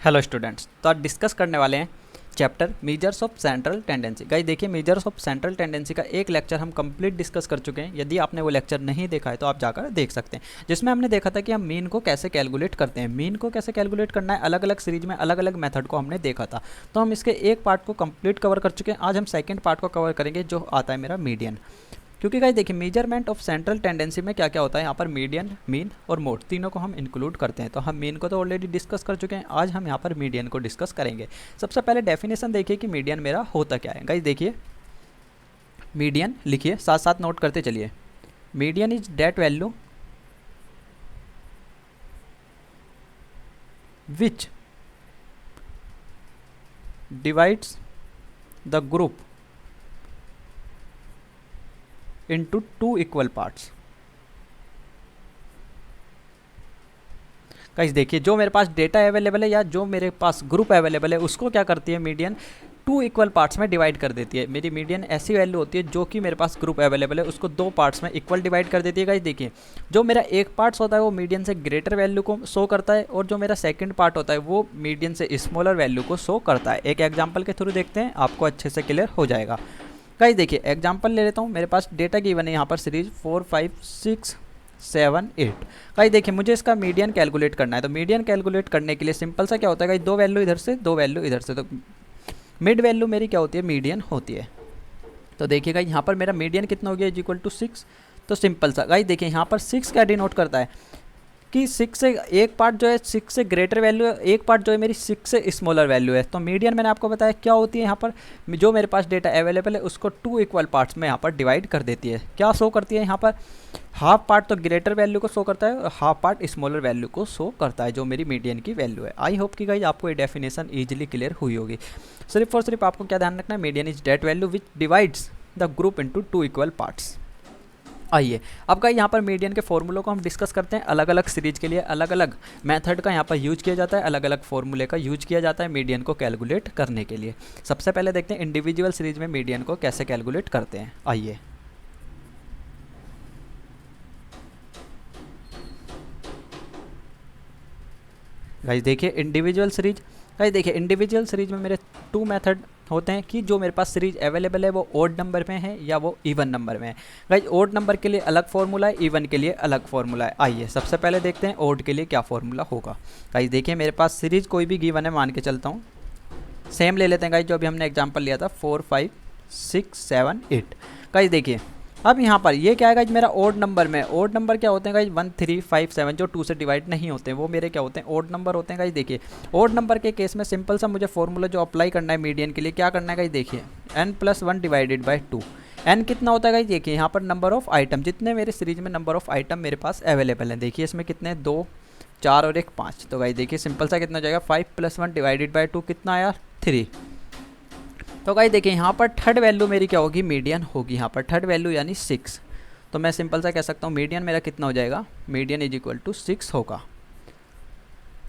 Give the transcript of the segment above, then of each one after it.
Hello students, तो आज discuss करने वाले हैं chapter measures of central tendency. Guys देखिए, मेजर्स ऑफ सेंट्रल टेंडेंसी का एक लेक्चर हम कंप्लीट डिस्कस कर चुके हैं। यदि आपने वो लेक्चर नहीं देखा है तो आप जाकर देख सकते हैं, जिसमें हमने देखा था कि हम मीन को कैसे कैलकुलेट करते हैं। मीन को कैसे कैलकुलेट करना है, अलग अलग सीरीज में अलग अलग मेथड को हमने देखा था। तो हम इसके एक पार्ट को कंप्लीट कवर कर चुके हैं। आज हम सेकेंड पार्ट को कवर करेंगे, जो आता है मेरा मीडियन। क्योंकि गाइस देखिए, मेजरमेंट ऑफ सेंट्रल टेंडेंसी में क्या क्या होता है, यहाँ पर मीडियन, मीन और मोड तीनों को हम इंक्लूड करते हैं। तो हम मीन को तो ऑलरेडी डिस्कस कर चुके हैं, आज हम यहाँ पर मीडियन को डिस्कस करेंगे। सबसे पहले डेफिनेशन देखिए कि मीडियन मेरा होता क्या है। गाइस देखिए, मीडियन लिखिए, साथ साथ नोट करते चलिए। Median is that value which divides the group into two equal parts। Guys देखिए, जो मेरे पास डेटा अवेलेबल है या जो मेरे पास ग्रुप अवेलेबल है, उसको क्या करती है मीडियन, टू इक्वल पार्ट्स में डिवाइड कर देती है। मेरी मीडियन ऐसी वैल्यू होती है जो कि मेरे पास ग्रुप अवेलेबल है, उसको दो पार्ट्स में इक्वल डिवाइड कर देती है। गाइस देखिए, जो मेरा एक पार्ट्स होता है वो मीडियन से ग्रेटर वैल्यू को शो करता है, और जो मेरा सेकंड पार्ट होता है वो मीडियन से स्मॉलर वैल्यू को शो करता है। एक एग्जांपल के थ्रू देखते हैं, आपको अच्छे से क्लियर हो जाएगा। गाइस देखिए, एग्जांपल ले लेता हूँ। मेरे पास डेटा गिवन है यहाँ पर सीरीज 4, 5, 6, 7, 8। गाइस देखिए, मुझे इसका मीडियन कैलकुलेट करना है। तो मीडियन कैलकुलेट करने के लिए सिंपल सा क्या होता है गाइस, दो वैल्यू इधर से, दो वैल्यू इधर से, तो मिड वैल्यू मेरी क्या होती है, मीडियन होती है। तो देखिएगा यहाँ पर मेरा मीडियन कितना हो गया, इज इक्वल टू 6। तो सिंपल सा गाइस देखिए, यहाँ पर 6 क्या डिनोट करता है कि 6 से एक पार्ट जो है 6 से ग्रेटर वैल्यू है, एक पार्ट जो है मेरी 6 से स्मॉलर वैल्यू है। तो मीडियन मैंने आपको बताया क्या होती है, यहाँ पर जो मेरे पास डेटा अवेलेबल है उसको टू इक्वल पार्ट्स में यहाँ पर डिवाइड कर देती है। क्या शो करती है यहाँ पर, हाफ पार्ट तो ग्रेटर वैल्यू को शो करता है और हाफ पार्ट स्मॉलर वैल्यू को शो करता है, जो मेरी मीडियन की वैल्यू है। आई होप कि गाइस आपको ये डेफिनेशन ईजिली क्लियर हुई होगी। सिर्फ और सिर्फ आपको क्या ध्यान रखना है, median is that value which divides the group into two equal parts. आइए अब का यहाँ पर मीडियन के फॉर्मूलों को हम डिस्कस करते हैं। अलग अलग सीरीज के लिए अलग अलग मेथड का यहाँ पर यूज किया जाता है, अलग अलग फॉर्मूले का यूज किया जाता है मीडियन को कैलकुलेट करने के लिए। सबसे पहले देखते हैं इंडिविजुअल सीरीज में मीडियन को कैसे कैलकुलेट करते हैं। आइए गाइस देखिए, इंडिविजुअल सीरीज। गाइस देखिए, इंडिविजुअल सीरीज में मेरे टू मेथड होते हैं कि जो मेरे पास सीरीज अवेलेबल है वो ओड नंबर में है या वो इवन नंबर में है। गाइस ओड नंबर के लिए अलग फॉर्मूला है, इवन के लिए अलग फॉर्मूला है। आइए सबसे पहले देखते हैं ओड के लिए क्या फॉर्मूला होगा। गाइस देखिए, मेरे पास सीरीज कोई भी गिवन है, मान के चलता हूँ सेम ले लेते हैं गाइस, जो अभी हमने एग्जाम्पल लिया था 4, 5, 6, 7, 8। गाइस देखिए, अब यहाँ पर ये क्या है गाइस, मेरा ओड नंबर में। ओड नंबर क्या होते हैं गाइस, 1, 3, 5, 7, जो 2 से डिवाइड नहीं होते हैं वो मेरे क्या होते हैं, ओड नंबर होते हैं। गाइस देखिए, ओड नंबर के केस में सिंपल सा मुझे फॉर्मूला जो अप्लाई करना है मीडियन के लिए, क्या करना है गाइस देखिए, n+1 डिवाइडेड बाई 2। n कितना होता है गाइस देखिए, यहाँ पर नंबर ऑफ आइटम, जितने मेरे सीरीज में नंबर ऑफ आइटम मेरे पास अवेलेबल हैं। देखिए इसमें कितने, 2, 4 और 1, 5। तो गाइस देखिए सिंपल सा कितना हो जाएगा, 5+1 डिवाइडेड बाई 2 कितना आया, 3। तो गाइस देखिए, यहाँ पर थर्ड वैल्यू मेरी क्या होगी, मीडियन होगी। यहाँ पर थर्ड वैल्यू यानी 6। तो मैं सिंपल सा कह सकता हूँ मीडियन मेरा कितना हो जाएगा, मीडियन इज इक्वल टू 6 होगा।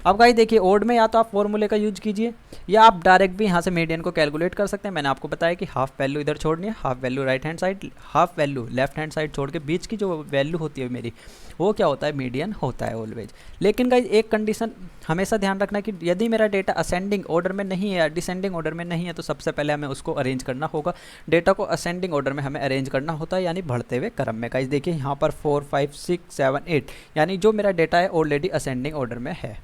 अब गाइस देखिए, ओड में या तो आप फॉर्मूले का यूज कीजिए या आप डायरेक्ट भी यहाँ से मीडियन को कैलकुलेट कर सकते हैं। मैंने आपको बताया कि हाफ वैल्यू इधर छोड़नी है, half value right hand side, half value left hand side छोड़ के बीच की जो वैल्यू होती है मेरी, वो क्या होता है, मीडियन होता है ऑलवेज। लेकिन गाइस एक कंडीशन हमेशा ध्यान रखना कि यदि मेरा डेटा असेंडिंग ऑर्डर में नहीं है या डिसेंडिंग ऑर्डर में नहीं है, तो सबसे पहले हमें उसको अरेंज करना होगा। डेटा को असेंडिंग ऑर्डर में हमें अरेंज करना होता है, यानी बढ़ते हुए क्रम में। गाइस देखिए, यहाँ पर 4, 5, 6, 7, 8, यानी जो मेरा डेटा है ऑलरेडी असेंडिंग ऑर्डर में है।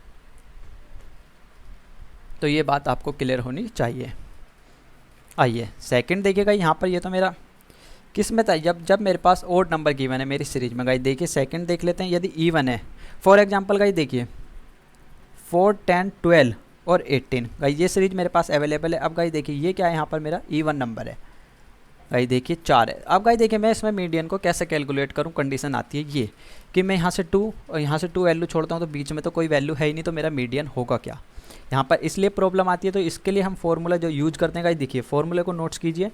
तो ये बात आपको क्लियर होनी चाहिए। आइए सेकंड देखिएगा, यहाँ पर ये तो मेरा किस में था, जब मेरे पास ओड नंबर गिवन है मेरी सीरीज में। गाइस देखिए, सेकंड देख लेते हैं, यदि इवन है। फॉर एग्जांपल गाइस देखिए 4, 10, 12 और 18। गाइस ये सीरीज मेरे पास अवेलेबल है। अब गाइस देखिए, ये क्या है, यहाँ पर मेरा इवन नंबर है। गाइस देखिए 4 है। अब गाइस देखिए, मैं इसमें मीडियन को कैसे कैलकुलेट करूँ, कंडीशन आती है ये कि मैं यहाँ से 2 और यहाँ से 2 वैल्यू छोड़ता हूँ, तो बीच में तो कोई वैल्यू है ही नहीं, तो मेरा मीडियन होगा क्या, यहाँ पर इसलिए प्रॉब्लम आती है। तो इसके लिए हम फॉर्मूला जो यूज करते हैं गाइस देखिए, फॉर्मूले को नोट्स कीजिए।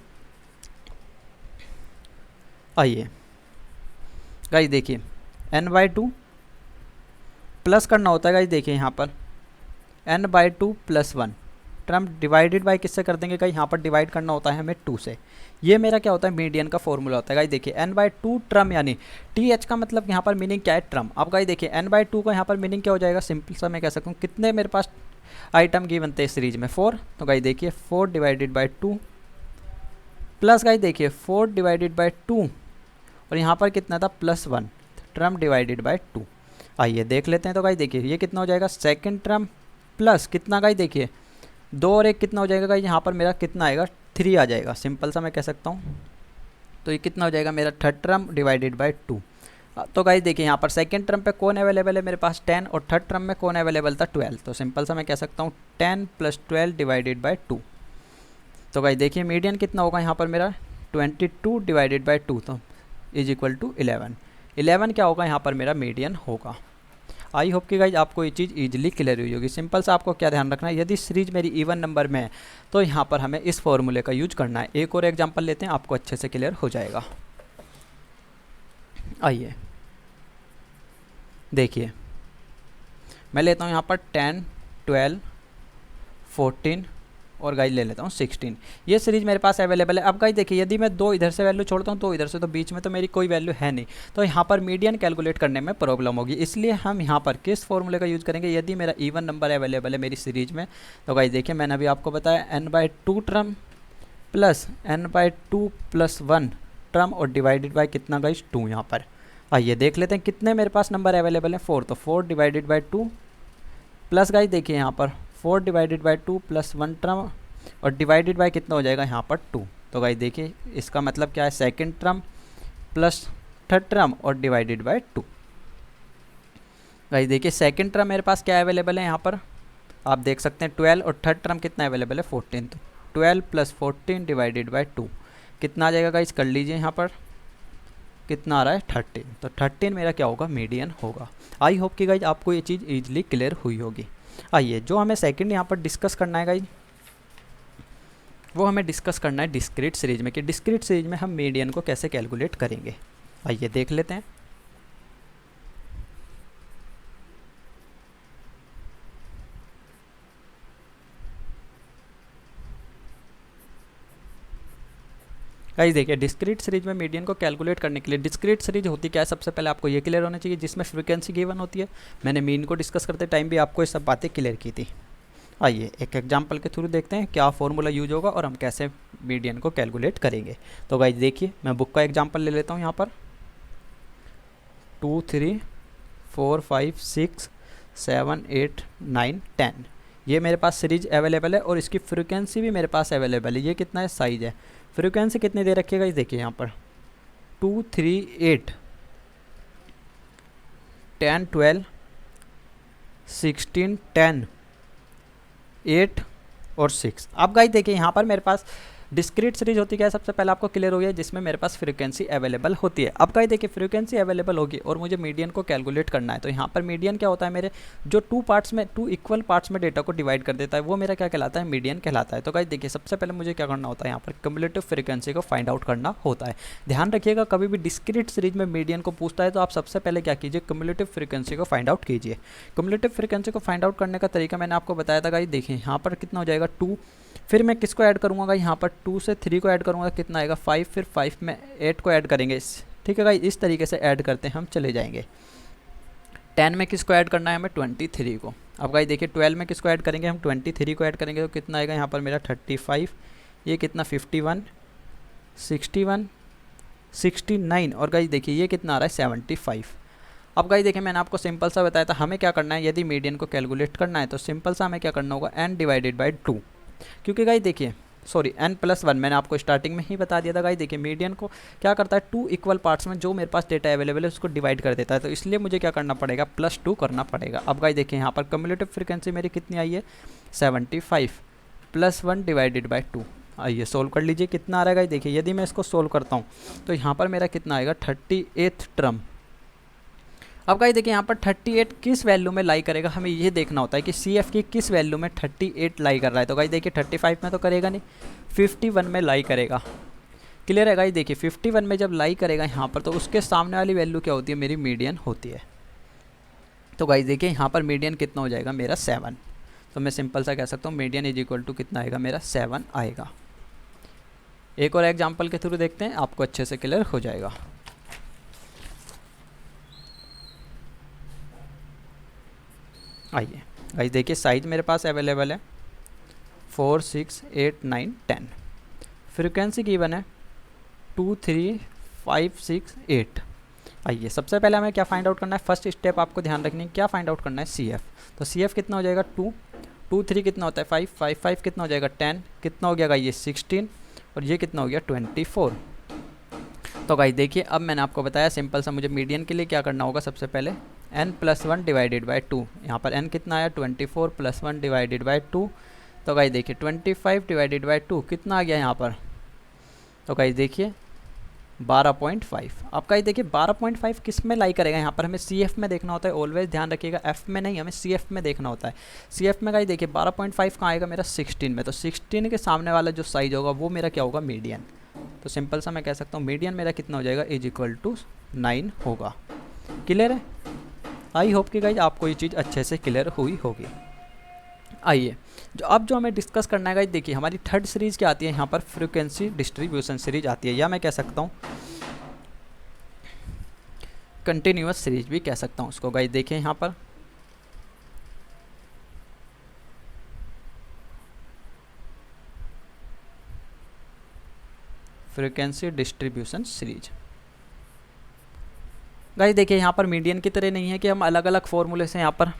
आइए गाइस देखिए, n/2 प्लस करना होता है। गाइस देखिए, यहाँ पर n/2 + 1 टर्म डिवाइडेड बाय किससे कर देंगे गाइस, यहाँ पर डिवाइड करना होता है हमें 2 से। ये मेरा क्या होता है, मीडियन का फॉर्मूला होता है। गाइस देखिए, n/2 टर्म, यानी th का मतलब यहाँ पर मीनिंग क्या है, टर्म। अब गाइस देखिए, n/2 का यहाँ पर मीनिंग क्या हो जाएगा, सिंपल सा मैं कह सकता हूँ कितने मेरे पास आइटम गिवन थे सीरीज में 4, तो गाइस देखिए 4 डिवाइडेड बाय 2 प्लस गाइस देखिए 4 डिवाइडेड बाय 2 और यहाँ पर कितना था +1 टर्म डिवाइडेड बाय 2। आइए देख लेते हैं। तो गाइस देखिए ये कितना हो जाएगा सेकंड टर्म प्लस कितना गाइस देखिए 2 और 1 कितना हो जाएगा गाइस, यहाँ पर मेरा कितना आएगा 3 आ जाएगा, सिंपल सा मैं कह सकता हूँ। तो ये कितना हो जाएगा मेरा थर्ड टर्म डिवाइडेड बाय 2। तो गाइस देखिए यहाँ पर सेकंड टर्म पे कौन अवेलेबल है मेरे पास 10 और थर्ड टर्म में कौन अवेलेबल था 12, तो सिंपल सा मैं कह सकता हूँ 10 + 12 डिवाइडेड बाय 2। तो गाइस देखिए मीडियन कितना होगा यहाँ पर मेरा 22 डिवाइडेड बाय 2, तो इज इक्वल टू 11। 11 क्या होगा यहाँ पर मेरा मीडियन होगा। आई होप कि गाइज आपको ये चीज़ ईजिली क्लियर हुई होगी। सिंपल सा आपको क्या ध्यान रखना है, यदि सीरीज मेरी इवन नंबर में है तो यहाँ पर हमें इस फॉर्मूले का यूज करना है। एक और एग्जांपल लेते हैं, आपको अच्छे से क्लियर हो जाएगा। आइए देखिए मैं लेता हूँ यहाँ पर 10, 12, 14 और गाइज ले लेता हूँ 16। ये सीरीज मेरे पास अवेलेबल है। अब गाइज देखिए यदि मैं 2 इधर से वैल्यू छोड़ता हूँ तो इधर से, तो बीच में तो मेरी कोई वैल्यू है नहीं, तो यहाँ पर मीडियन कैलकुलेट करने में प्रॉब्लम होगी। इसलिए हम यहाँ पर किस फॉर्मूले का यूज़ करेंगे, यदि मेरा इवन नंबर अवेलेबल है मेरी सीरीज में, तो गाइज देखिए मैंने अभी आपको बताया n/2 term plus n/2 + 1 term और डिवाइडेड बाई कितना गाइज 2 यहाँ पर। आइए देख लेते हैं कितने मेरे पास नंबर अवेलेबल है 4, तो 4 डिवाइडेड बाई 2 प्लस गाइज देखिए यहाँ पर 4 डिवाइडेड बाई 2 + 1 टर्म और डिवाइडेड बाय कितना हो जाएगा यहाँ पर 2। तो गाइस देखिए इसका मतलब क्या है second term plus third term और डिवाइडेड बाय 2। गाइस देखिए सेकंड टर्म मेरे पास क्या अवेलेबल है यहाँ पर, आप देख सकते हैं 12 और थर्ड टर्म कितना अवेलेबल है 14, तो 12 + 14 डिवाइडेड बाय 2 कितना आ जाएगा गाइस, कर लीजिए यहाँ पर कितना आ रहा है 13, तो 13 मेरा क्या होगा मीडियन होगा। आई होप कि गाइज आपको ये चीज़ ईजिली क्लियर हुई होगी। आइए जो हमें सेकंड यहाँ पर डिस्कस करना है गाइज, वो हमें डिस्कस करना है डिस्क्रीट सीरीज में, कि डिस्क्रीट सीरीज में हम मीडियन को कैसे कैलकुलेट करेंगे। आइए देख लेते हैं। गाइस देखिए डिस्क्रीट सीरीज में मीडियन को कैलकुलेट करने के लिए, डिस्क्रीट सीरीज होती क्या है सबसे पहले आपको ये क्लियर होना चाहिए, जिसमें फ्रीक्वेंसी गिवन होती है। मैंने मीन को डिस्कस करते टाइम भी आपको ये सब बातें क्लियर की थी। आइए एक एग्जांपल के थ्रू देखते हैं क्या फॉर्मूला यूज होगा और हम कैसे मीडियन को कैलकुलेट करेंगे। तो गाइस देखिए मैं बुक का एग्जांपल ले लेता हूँ यहाँ पर 2, 3, 4, 5, 6, 7, 8, 9, 10 ये मेरे पास सीरीज अवेलेबल है और इसकी फ्रीक्वेंसी भी मेरे पास अवेलेबल है। ये कितना है साइज है, फ्रीक्वेंसी कितनी दे रखी है गाइस देखिए यहाँ पर 2, 3, 8, 10, 12, 16, 10, 8 और 6। अब गाइस देखिए यहाँ पर मेरे पास डिस्क्रीट सीरीज होती क्या है सबसे पहले आपको क्लियर हो गया, जिसमें मेरे पास फ्रीक्वेंसी अवेलेबल होती है। अब गाइस देखिए फ्रीक्वेंसी अवेलेबल होगी और मुझे मीडियन को कैलकुलेट करना है, तो यहाँ पर मीडियन क्या होता है, मेरे जो 2 इक्वल पार्ट्स में डेटा को डिवाइड कर देता है वो मेरा क्या कहलाता है, मीडियन कहलाता है। तो गाइस देखिए सबसे पहले मुझे क्या करना होता है, यहाँ पर क्युमुलेटिव फ्रीक्वेंसी को फाइंड आउट करना होता है। ध्यान रखिएगा कभी भी डिस्क्रीट सीरीज में मीडियन को पूछता है तो आप सबसे पहले क्या कीजिए, क्युमुलेटिव फ्रीक्वेंसी को फाइंड आउट कीजिए। क्युमुलेटिव फ्रीक्वेंसी को फाइंड आउट करने का तरीका मैंने आपको बताया था गाइस। देखिए यहाँ पर कितना हो जाएगा 2, फिर मैं किसको ऐड करूँगा, यहाँ पर 2 से 3 को ऐड करूँगा, कितना आएगा 5, फिर 5 में 8 को ऐड करेंगे। ठीक है गाइस, इस तरीके से ऐड करते हम चले जाएंगे। 10 में किसको ऐड करना है हमें, 23 को। अब गाइस देखिए 12 में किसको ऐड करेंगे, हम 23 को ऐड करेंगे, तो कितना आएगा यहाँ पर मेरा 35, ये कितना 51, 61, 69 और गाइस देखिए ये कितना आ रहा है 75। अब गाइस देखिए मैंने आपको सिंपल सा बताया था हमें क्या करना है, यदि मीडियन को कैलकुलेट करना है तो सिंपल सा हमें क्या करना होगा, n डिवाइडेड बाई 2, क्योंकि गाइस देखिए n+1 मैंने आपको स्टार्टिंग में ही बता दिया था। गाइस देखिए मीडियन को क्या करता है, 2 इक्वल पार्ट्स में जो मेरे पास डेटा अवेलेबल है उसको डिवाइड कर देता है, तो इसलिए मुझे क्या करना पड़ेगा, +2 करना पड़ेगा। अब गाइस देखिए यहाँ पर क्युमुलेटिव फ्रीक्वेंसी मेरी कितनी आई है 75 + 1 डिवाइडेड बाई 2। आइए सोल्व कर लीजिए कितना आ रहा है गाइस देखिए, यदि मैं इसको सोल्व करता हूँ तो यहाँ पर मेरा कितना आएगा 38 टर्म। अब गाइस देखिए यहाँ पर 38 किस वैल्यू में लाई करेगा, हमें ये देखना होता है कि CF की किस वैल्यू में 38 लाई कर रहा है। तो गाइस देखिए 35 में तो करेगा नहीं, 51 में लाई करेगा। क्लियर है गाइस, देखिए 51 में जब लाई करेगा यहाँ पर तो उसके सामने वाली वैल्यू क्या होती है, मेरी मीडियन होती है। तो गाइस देखिए यहाँ पर मीडियन कितना हो जाएगा मेरा 7, तो मैं सिंपल सा कह सकता हूँ मीडियन इज इक्वल टू कितना आएगा मेरा 7 आएगा। एक और एग्जाम्पल के थ्रू देखते हैं, आपको अच्छे से क्लियर हो जाएगा। आइए गाइस देखिए साइज मेरे पास अवेलेबल है 4, 6, 8, 9, 10। फ्रीक्वेंसी गिवन है 2, 3, 5, 6, 8। आइए सबसे पहले हमें क्या फाइंड आउट करना है, फर्स्ट स्टेप आपको ध्यान रखनी है, क्या फाइंड आउट करना है, सी एफ। तो सी एफ कितना हो जाएगा 2, 2, 3 कितना होता है 5, 5, 5 कितना हो जाएगा 10, कितना हो गया ये 16, और ये कितना हो गया 24। तो गाइस देखिए अब मैंने आपको बताया सिंपल सा, मुझे मीडियन के लिए क्या करना होगा, सबसे पहले n+1 डिवाइडेड बाई 2। यहाँ पर n कितना आया 24 + 1 डिवाइडेड बाई 2। तो गाइस देखिए 25 डिवाइडेड बाई 2 कितना आ गया यहाँ पर, तो गाइस देखिए 12.5। अब गाइस देखिए 12.5 किस में लाई करेगा, यहाँ पर हमें सी एफ में देखना होता है, ऑलवेज ध्यान रखिएगा, एफ में नहीं, हमें सी एफ में देखना होता है। सी एफ में गाइस देखिए 12.5 कहाँ आएगा मेरा 16 में, तो 16 के सामने वाला जो साइज होगा वो मेरा क्या होगा मीडियन। तो सिंपल सा मैं कह सकता हूँ मीडियन मेरा कितना हो जाएगा = 9 होगा। क्लियर है? आई होप कि गाइज आपको ये चीज़ अच्छे से क्लियर हुई होगी। आइए जो हमें डिस्कस करना है गाइज, देखिए हमारी थर्ड सीरीज़ क्या आती है, यहाँ पर फ्रीक्वेंसी डिस्ट्रीब्यूशन सीरीज आती है, या मैं कह सकता हूँ कंटिन्यूअस सीरीज भी कह सकता हूँ उसको। गाइज देखिए यहाँ पर फ्रीक्वेंसी डिस्ट्रीब्यूशन सीरीज। गाइस देखिए यहाँ पर मीडियन की तरह नहीं है कि हम अलग अलग फॉर्मूले से, यहाँ पर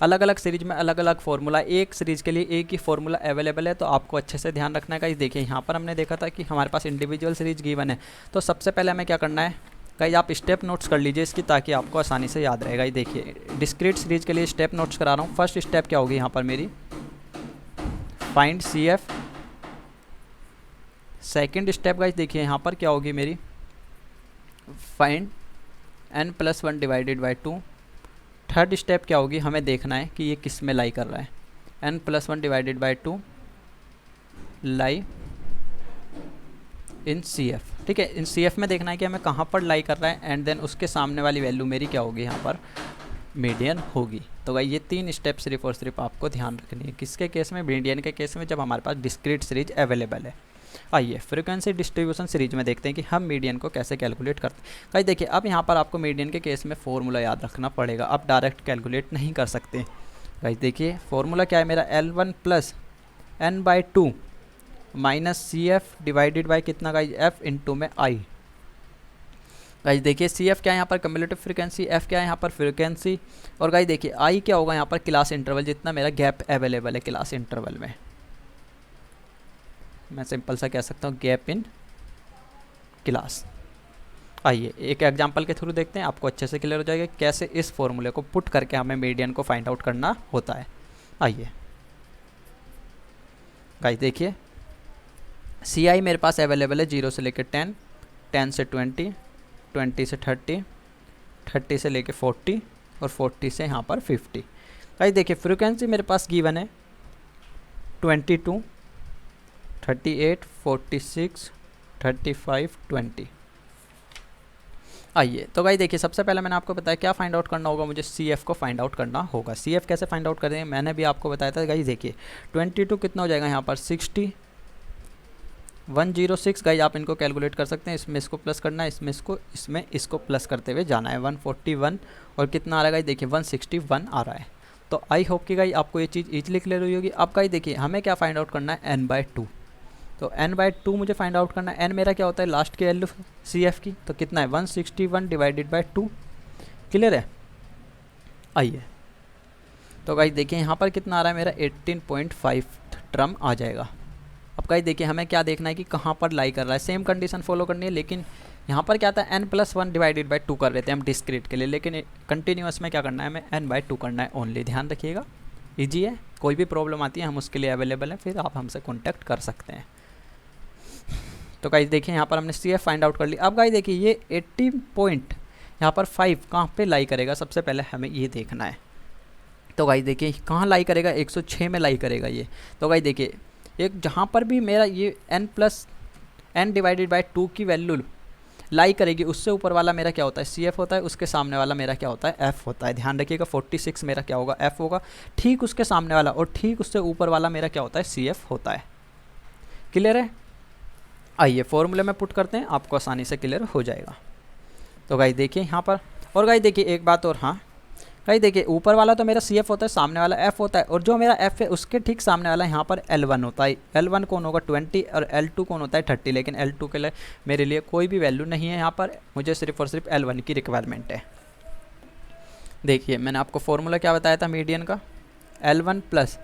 अलग अलग सीरीज में अलग अलग फार्मूला, एक सीरीज के लिए एक ही फार्मूला अवेलेबल है, तो आपको अच्छे से ध्यान रखना है गाइस। देखिए यहाँ पर हमने देखा था कि हमारे पास इंडिविजुअल सीरीज गिवन है, तो सबसे पहले हमें क्या करना है गाइस, आप स्टेप नोट्स कर लीजिए इसकी, ताकि आपको आसानी से याद रहेगा। देखिए डिस्क्रीट सीरीज के लिए स्टेप नोट्स करा रहा हूँ। फर्स्ट स्टेप क्या होगी यहाँ पर मेरी, find C F. Second step guys देखिए यहाँ पर क्या होगी मेरी, find n+1 divided by 2। Third step क्या होगी, हमें देखना है कि ये किस में लाई कर रहा है, n+1 divided by 2 lie in C F. ठीक है, इन सी एफ में देखना है कि हमें कहाँ पर लाई कर रहा है, एंड देन उसके सामने वाली वैल्यू मेरी क्या होगी, यहाँ पर मीडियन होगी। तो भाई ये 3 स्टेप सिर्फ और सिर्फ आपको ध्यान रखनी है, किसके केस में, मीडियन के केस में, जब हमारे पास डिस्क्रीट सीरीज अवेलेबल है। आइए फ्रीक्वेंसी डिस्ट्रीब्यूशन सीरीज में देखते हैं कि हम मीडियन को कैसे कैलकुलेट करते हैं। गाइस देखिए अब यहाँ पर आपको मीडियन के केस में फॉर्मूला याद रखना पड़ेगा, आप डायरेक्ट कैलकुलेट नहीं कर सकते। गाइस देखिए फॉर्मूला क्या है मेरा, L1 + n/2 minus C F divided by कितना गाइस, एफ इंटू में आई। गाइस देखिए सी एफ क्या है यहाँ पर कम्युलेटिव फ्रीक्वेंसी, एफ क्या है यहाँ पर फ्रीक्वेंसी, और गाइस देखिए आई क्या होगा यहाँ पर क्लास इंटरवल, जितना मेरा गैप अवेलेबल है क्लास इंटरवल में, मैं सिंपल सा कह सकता हूँ गैप इन क्लास। आइए एक एग्जांपल के थ्रू देखते हैं, आपको अच्छे से क्लियर हो जाएगा कैसे इस फॉर्मूले को पुट करके हमें मीडियन को फाइंड आउट करना होता है। आइए गाइस देखिए सी आई मेरे पास अवेलेबल है 0 से लेकर 10, 10 से 20, 20 से 30, 30 से लेकर 40, और 40 से यहाँ पर 50। गाइस देखिए फ्रीक्वेंसी मेरे पास गिवन है 22, 38, 46, 35, 20। आइए तो गाइस देखिए सबसे पहले मैंने आपको बताया क्या फाइंड आउट करना होगा, मुझे सी एफ को फाइंड आउट करना होगा। सी एफ कैसे फाइंड आउट करें, मैंने भी आपको बताया था। गाइस देखिए 22 कितना हो जाएगा यहाँ पर 60, 106। गाइस आप इनको कैलकुलेट कर सकते हैं, इसमें इसको प्लस करना है, इसमें इसको प्लस करते हुए जाना है। 141 और कितना आ रहा है गाइस देखिए 161 आ रहा है। तो आई होप कि गाइस आपको ये चीज़ ईजिली क्लियर हुई होगी। अब गाइस देखिए हमें क्या फाइंड आउट करना है, n/2। तो n/2 मुझे फाइंड आउट करना है। n मेरा क्या होता है लास्ट की वैल्यू सी एफ की, तो कितना है 161 डिवाइडेड बाई 2। क्लियर है? आइए तो गाइस देखिए यहाँ पर कितना आ रहा है मेरा 18.5 टर्म आ जाएगा। अब गाइस देखिए हमें क्या देखना है कि कहाँ पर लाई कर रहा है, सेम कंडीशन फॉलो करनी है, लेकिन यहाँ पर क्या था n+1 डिवाइडेड बाई 2 कर रहे थे हम डिस्क्रीट के लिए, लेकिन कंटिन्यूअस में क्या करना है, हमें n/2 करना है ओनली। ध्यान रखिएगा ईजी है, कोई भी प्रॉब्लम आती है हम उसके लिए अवेलेबल है, फिर आप हमसे कॉन्टैक्ट कर सकते हैं। तो गाइस देखिए यहाँ पर हमने सी एफ फाइंड आउट कर ली। अब गाइस देखिए ये 18 पॉइंट यहाँ पर 5 कहाँ पे लाई करेगा, सबसे पहले हमें ये देखना है। तो गाइस देखिए कहाँ लाई करेगा, 106 में लाई करेगा ये। तो गाइस देखिए एक जहाँ पर भी मेरा ये n डिवाइडेड बाई 2 की वैल्यू लाई करेगी, उससे ऊपर वाला मेरा क्या होता है सी एफ होता है, उसके सामने वाला मेरा क्या होता है एफ होता है। ध्यान रखिएगा 46 मेरा क्या होगा एफ होगा, ठीक उसके सामने वाला और ठीक उससे ऊपर वाला मेरा क्या होता है सी एफ होता है। क्लियर है? आइए फॉर्मूले में पुट करते हैं, आपको आसानी से क्लियर हो जाएगा। तो गाइस देखिए यहाँ पर, और गाइस देखिए एक बात और, हाँ भाई देखिए ऊपर वाला तो मेरा सी एफ होता है, सामने वाला एफ होता है, और जो मेरा एफ है उसके ठीक सामने वाला यहाँ पर L1 होता है। L1 कौन होगा 20 और L2 कौन होता है 30, लेकिन L2 के लिए मेरे लिए कोई भी वैल्यू नहीं है यहाँ पर, मुझे सिर्फ और सिर्फ L1 की रिक्वायरमेंट है। देखिए मैंने आपको फॉर्मूला क्या बताया था मीडियन का, L1 plus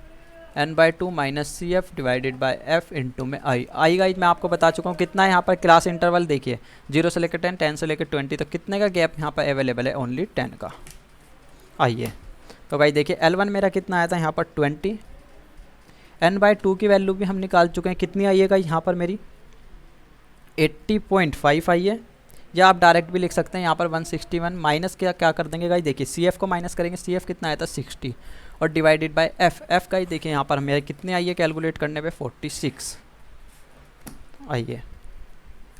n/2 minus C F divided by F into में आई गाइज मैं आपको बता चुका हूँ कितना है यहाँ पर क्लास इंटरवल। देखिए 0 से लेकर 10, 10 से लेकर 20, तो कितने का गैप यहाँ पर अवेलेबल है, ओनली 10 का। आइए तो गाइज देखिए L1 मेरा कितना आया था यहाँ पर 20, n/2 की वैल्यू भी हम निकाल चुके हैं, कितनी आई है गाइज यहाँ पर मेरी 80.5 आई है, या आप डायरेक्ट भी लिख सकते हैं यहाँ पर 161 माइनस क्या कर देंगे गाइज, देखिए सी एफ को माइनस करेंगे, सी एफ कितना आया था 60 और डिवाइडेड बाय एफ, एफ का ही देखिए यहाँ पर मेरे कितने आई है कैलकुलेट करने पे 46 आइए,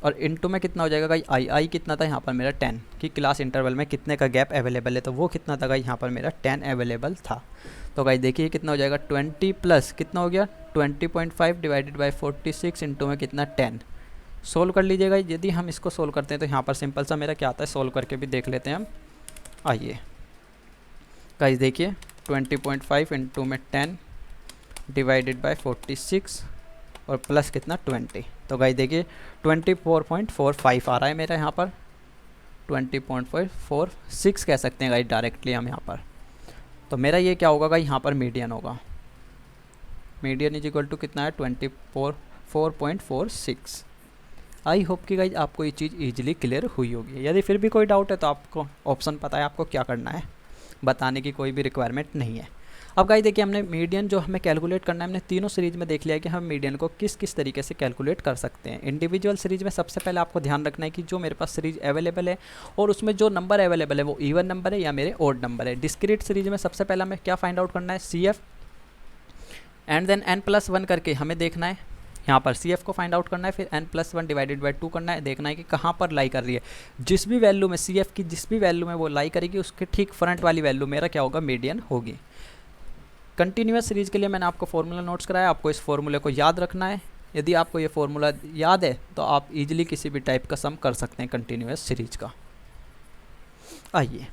और इनटू में कितना हो जाएगा गाइज आई कितना था यहाँ पर मेरा 10 कि क्लास इंटरवल में कितने का गैप अवेलेबल है, तो वो कितना था गाइज यहाँ पर मेरा 10 अवेलेबल था। तो गाइज देखिए कितना हो जाएगा 20 प्लस कितना हो गया 20.5 डिवाइडेड बाई 46 इंटू में कितना 10। सोल्व कर लीजिएगा, यदि हम इसको सोल्व करते हैं तो यहाँ पर सिंपल सा मेरा क्या आता है, सोल्व करके भी देख लेते हैं हम। आइए गाइज देखिए 20.5 इंटू में 10 डिवाइडेड बाय 46 और प्लस कितना 20, तो गाइज देखिए 24.45 आ रहा है मेरा यहाँ पर, 20.46 कह सकते हैं गाइज डायरेक्टली हम यहाँ पर। तो मेरा ये क्या होगा गाइज यहाँ पर मीडियन होगा, मीडियन इज इक्वल टू कितना है 24.46। आई होप कि गाइज आपको ये चीज़ ईजिली क्लियर हुई होगी। यदि फिर भी कोई डाउट है तो आपको ऑप्शन पता है आपको क्या करना है, बताने की कोई भी रिक्वायरमेंट नहीं है। अब गाइज देखिए हमने मीडियन जो हमें कैलकुलेट करना है, हमने तीनों सीरीज में देख लिया है कि हम मीडियन को किस किस तरीके से कैलकुलेट कर सकते हैं। इंडिविजुअल सीरीज में सबसे पहले आपको ध्यान रखना है कि जो मेरे पास सीरीज अवेलेबल है और उसमें जो नंबर अवेलेबल है वो इवन नंबर है या मेरे ओड नंबर है। डिस्क्रीट सीरीज में सबसे पहले हमें क्या फाइंड आउट करना है, C F and then n+1 करके हमें देखना है यहाँ पर सी एफ को फाइंड आउट करना है, फिर n+1 डिवाइडेड बाई 2 करना है, देखना है कि कहाँ पर लाई कर रही है। जिस भी वैल्यू में सी एफ की जिस भी वैल्यू में वो लाई करेगी उसके ठीक फ्रंट वाली वैल्यू मेरा क्या होगा, मीडियन होगी। कंटिन्यूअस सीरीज के लिए मैंने आपको फॉर्मूला नोट्स कराया, आपको इस फॉर्मूले को याद रखना है। यदि आपको ये फॉर्मूला याद है तो आप इजीली किसी भी टाइप का सम कर सकते हैं कंटिन्यूअस सीरीज का। आइए